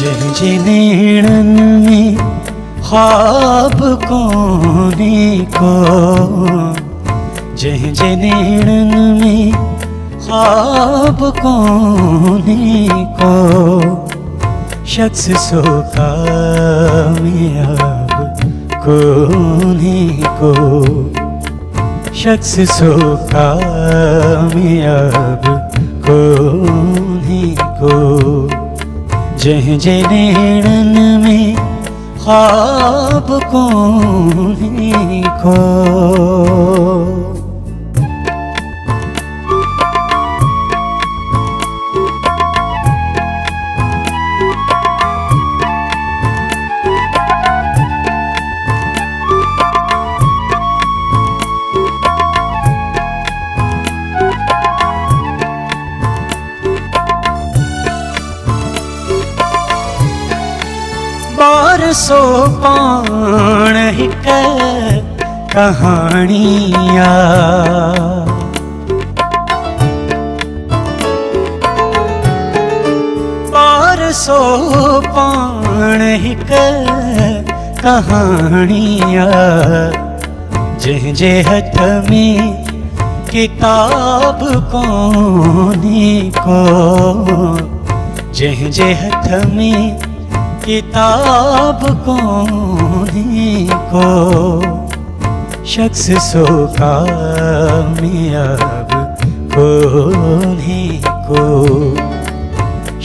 जे नैनन में ख्वाब कोने को, जे नैनन में ख्वाब कोने को, शख्स सो कामयाब कोने को, शख्स सो कामयाब कोने को, जे नैनन में ख्वाब कोने को। बारसो पाण हिक कहानिया, बारसो पाण हिक कहानिया, जे हथ में किताब कोने को, जे हथ में किताब कोने को, शख्स सो कामयाब कोने को,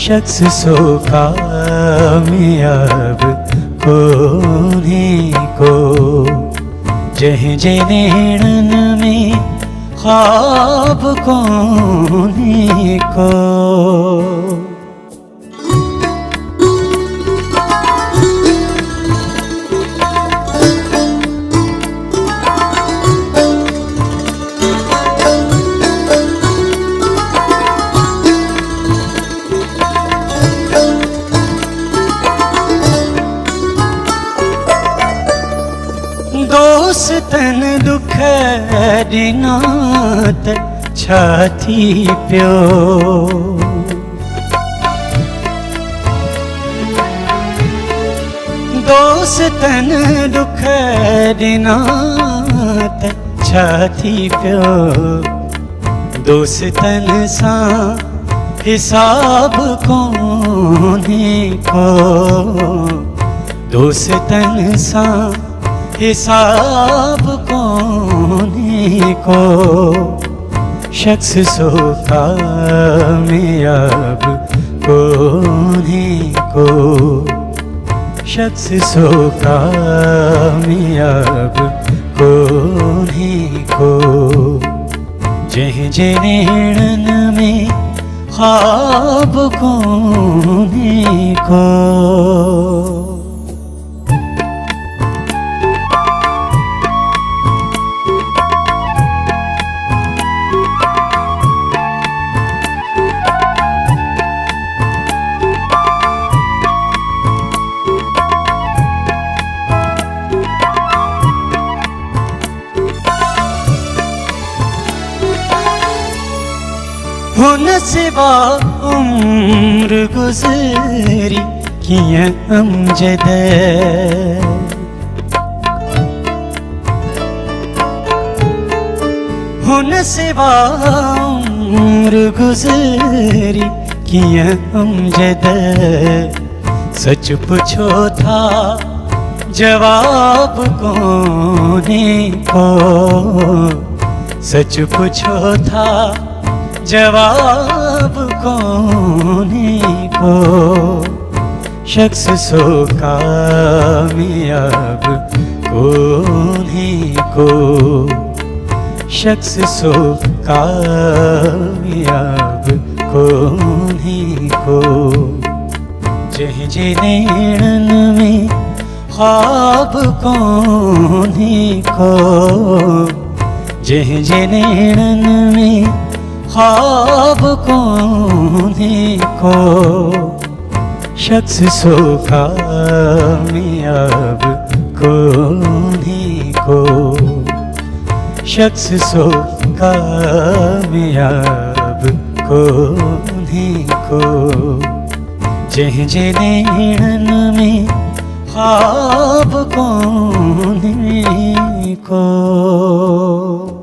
शख्स सो कामयाब कोने को, जे नैनन में ख्वाब कोने को। दोस्तन दुख ॾिनात छा थी पियो, दोस्तन दुख ॾिनात छा थी पियो, दोस्तन सां हिसाब कोने को, दोस्तन सां हिसाब कोने को, शख्स सो कामयाब कोने को, शख्स सो कामयाब कोने को, जे नैनन में ख्वाब कोने को। हुन सिवा उम्र गुज़री कीअं अमजद, हुन सिवा उम्र गुज़री कीअं अमजद, सच पुछो था जवाब कोने को, सच पुछो था जवाब कोने को, शख्स सो कामयाब कोने को, शख्स सो कामयाब कोने को, जे नैनन में ख्वाब कोने को, जे नैनन में ख्वाब कोने को, शख्स सो कामयाब कोने को, शख्स सो कामयाब कोने को, जंहिंजे नेणन में ख्वाब कोन्हे को।